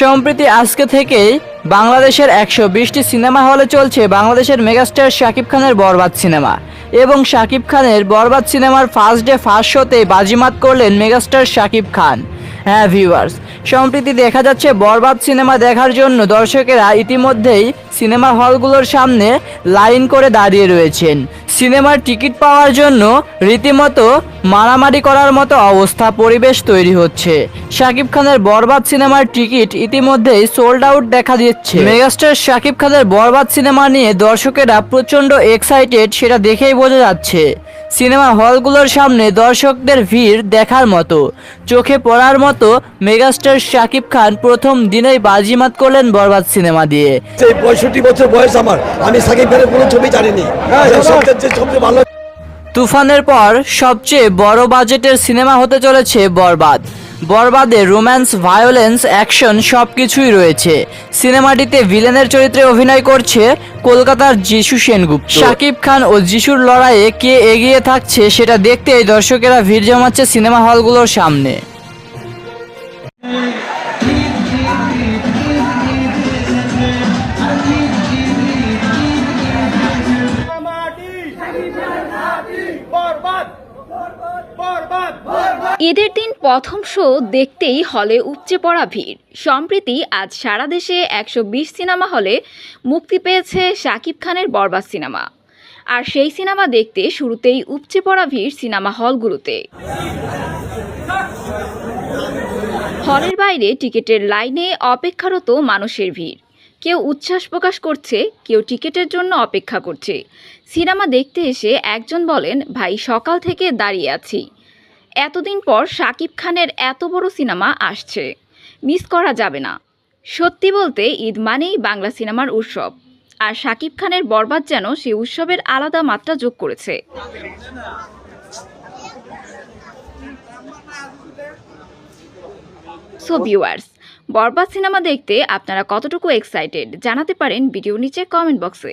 সম্প্রতি আজকে থেকেই বাংলাদেশের 120টি সিনেমা হলে চলছে বাংলাদেশের মেগাস্টার শাকিব খানের বরবাদ সিনেমা। এবং শাকিব খানের বরবাদ সিনেমার ফার্স্ট ডে ফার্স্ট শোতে বাজিমাত করলেন মেগাস্টার শাকিব খান। হ্যাঁ ভিউয়ার্স, সম্প্রতি দেখা যাচ্ছে বরবাদ সিনেমা দেখার জন্য দর্শকেরা ইতিমধ্যেই সিনেমা হলগুলোর সামনে লাইন করে দাঁড়িয়ে রয়েছেন। সিনেমার টিকিট পাওয়ার জন্য রীতিমতো মারামারি করার মতো অবস্থা পরিবেশ তৈরি হচ্ছে। শাকিব খানের বরবাদ সিনেমার টিকিট ইতিমধ্যেই সোল্ড আউট দেখা দিচ্ছে। মেগাস্টার শাকিব খানের বরবাদ সিনেমা নিয়ে দর্শকেরা প্রচণ্ড এক্সাইটেড, সেটা দেখেই বোঝা যাচ্ছে। সিনেমা হলগুলোর সামনে দর্শকদের ভিড় দেখার মতো, চোখে পড়ার মতো। মেগাস্টার শাকিব খান প্রথম দিনেই বাজিমাত করলেন বরবাদ সিনেমা দিয়ে। সেই 65 বছর বয়স আমার, আমি শাকিব খানের কোনো ছবি জানিনি। সবচেয়ে ভালো তুফানের পর সবচেয়ে বড় বাজেটের সিনেমা হতে চলেছে বরবাদ। বরবাদে রোম্যান্স, ভায়োলেন্স, অ্যাকশন সবকিছুই রয়েছে। সিনেমাটিতে ভিলেনের চরিত্রে অভিনয় করছে কলকাতার যিশু সেনগুপ্ত। শাকিব খান ও যিশুর লড়াইয়ে কে এগিয়ে থাকছে সেটা দেখতেই দর্শকেরা ভিড় জমাচ্ছে সিনেমা হলগুলোর সামনে। ঈদের দিন প্রথম শো দেখতেই হলে উপচে পড়া ভিড়। সম্প্রতি আজ সারা দেশে 120 সিনেমা হলে মুক্তি পেয়েছে শাকিব খানের বরবাদ সিনেমা। আর সেই সিনেমা দেখতে শুরুতেই উপচে পড়া ভিড় সিনেমা হলগুলোতে। হলের বাইরে টিকিটের লাইনে অপেক্ষারত মানুষের ভিড়। কেউ উচ্ছ্বাস প্রকাশ করছে, কেউ টিকিটের জন্য অপেক্ষা করছে। সিনেমা দেখতে এসে একজন বলেন, ভাই সকাল থেকে দাঁড়িয়ে আছি, এতদিন পর শাকিব খানের এত বড় সিনেমা আসছে, মিস করা যাবে না। সত্যি বলতে ঈদ মানেই বাংলা সিনেমার উৎসব, আর শাকিব খানের বরবাদ যেন সেই উৎসবের আলাদা মাত্রা যোগ করেছে। সো ভিউয়ার্স, বরবাদ সিনেমা দেখতে আপনারা কতটুকু এক্সাইটেড জানাতে পারেন ভিডিও নিচে কমেন্ট বক্সে।